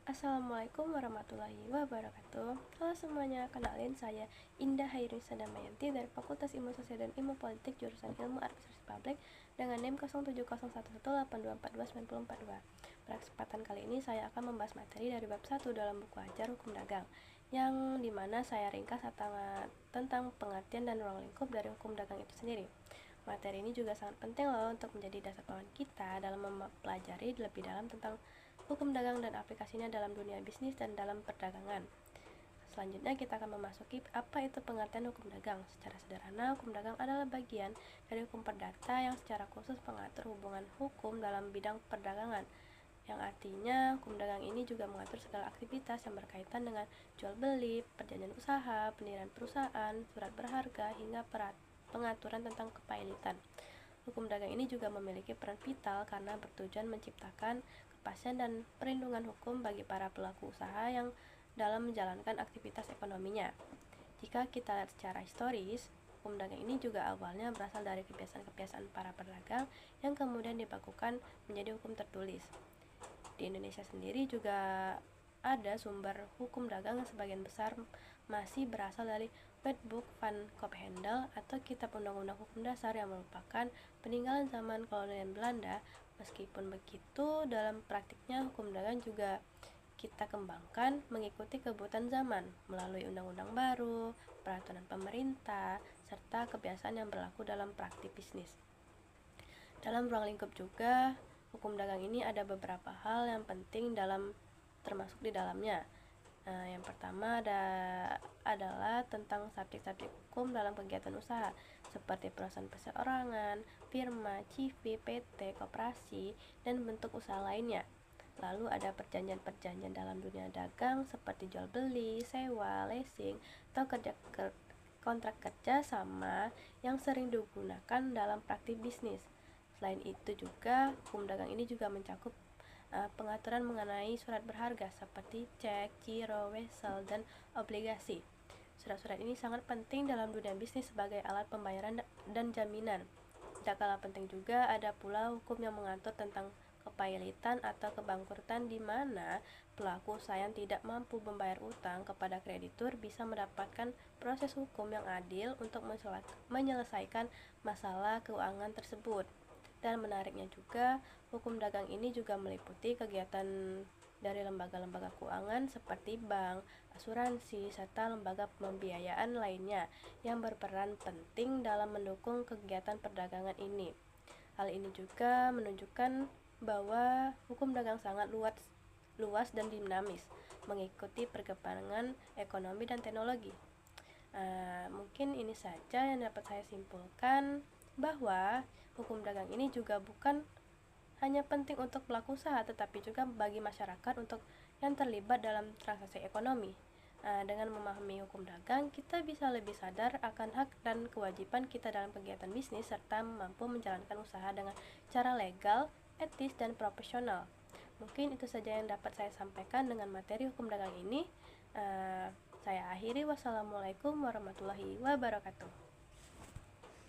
Assalamualaikum warahmatullahi wabarakatuh. Halo semuanya, kenalin saya Indah Hairunisa Damayanti dari Fakultas Ilmu Sosial dan Ilmu Politik jurusan Ilmu Administrasi Publik dengan NIM 070118429042. Pada kesempatan kali ini saya akan membahas materi dari bab 1 dalam buku ajar hukum dagang, yang dimana saya ringkas tentang pengertian dan ruang lingkup dari hukum dagang itu sendiri. Materi ini juga sangat penting loh untuk menjadi dasar pemahaman kita dalam mempelajari lebih dalam tentang hukum dagang dan aplikasinya dalam dunia bisnis dan dalam perdagangan. Selanjutnya kita akan memasuki apa itu pengertian hukum dagang. Secara sederhana, hukum dagang adalah bagian dari hukum perdata yang secara khusus mengatur hubungan hukum dalam bidang perdagangan, yang artinya hukum dagang ini juga mengatur segala aktivitas yang berkaitan dengan jual beli, perjanjian usaha, pendirian perusahaan, surat berharga, hingga pengaturan tentang kepailitan. Hukum dagang ini juga memiliki peran vital karena bertujuan menciptakan kepastian dan perlindungan hukum bagi para pelaku usaha yang dalam menjalankan aktivitas ekonominya. Jika kita lihat secara historis, hukum dagang ini juga awalnya berasal dari kebiasaan-kebiasaan para pedagang yang kemudian dibakukan menjadi hukum tertulis. Di Indonesia sendiri juga ada sumber hukum dagang yang sebagian besar masih berasal dari Wetboek van Koophandel atau Kitab Undang-Undang Hukum Dasar yang merupakan peninggalan zaman kolonial Belanda. Meskipun begitu, dalam praktiknya hukum dagang juga kita kembangkan mengikuti kebutuhan zaman melalui undang-undang baru, peraturan pemerintah, serta kebiasaan yang berlaku dalam praktik bisnis. Dalam ruang lingkup juga, hukum dagang ini ada beberapa hal yang penting termasuk di dalamnya. Yang pertama adalah tentang subjek-subjek hukum dalam kegiatan usaha seperti perusahaan perseorangan, firma, CV, PT, koperasi, dan bentuk usaha lainnya. Lalu ada perjanjian-perjanjian dalam dunia dagang seperti jual beli, sewa, leasing, atau kontrak kerja sama yang sering digunakan dalam praktik bisnis. Selain itu juga, hukum dagang ini juga mencakup pengaturan mengenai surat berharga seperti cek, giro, wesel, dan obligasi. Surat-surat ini sangat penting dalam dunia bisnis sebagai alat pembayaran dan jaminan. Tidak kalah penting juga ada pula hukum yang mengatur tentang kepailitan atau kebangkrutan, di mana pelaku usaha yang tidak mampu membayar utang kepada kreditur bisa mendapatkan proses hukum yang adil untuk menyelesaikan masalah keuangan tersebut. Dan menariknya juga, hukum dagang ini juga meliputi kegiatan dari lembaga-lembaga keuangan seperti bank, asuransi, serta lembaga pembiayaan lainnya yang berperan penting dalam mendukung kegiatan perdagangan ini. Hal ini juga menunjukkan bahwa hukum dagang sangat luas dan dinamis, mengikuti perkembangan ekonomi dan teknologi. Mungkin ini saja yang dapat saya simpulkan, bahwa hukum dagang ini juga bukan hanya penting untuk pelaku usaha, tetapi juga bagi masyarakat untuk yang terlibat dalam transaksi ekonomi. Dengan memahami hukum dagang, kita bisa lebih sadar akan hak dan kewajiban kita dalam kegiatan bisnis, serta mampu menjalankan usaha dengan cara legal, etis, dan profesional. Mungkin itu saja yang dapat saya sampaikan dengan materi hukum dagang ini. Saya akhiri. Wassalamualaikum warahmatullahi wabarakatuh.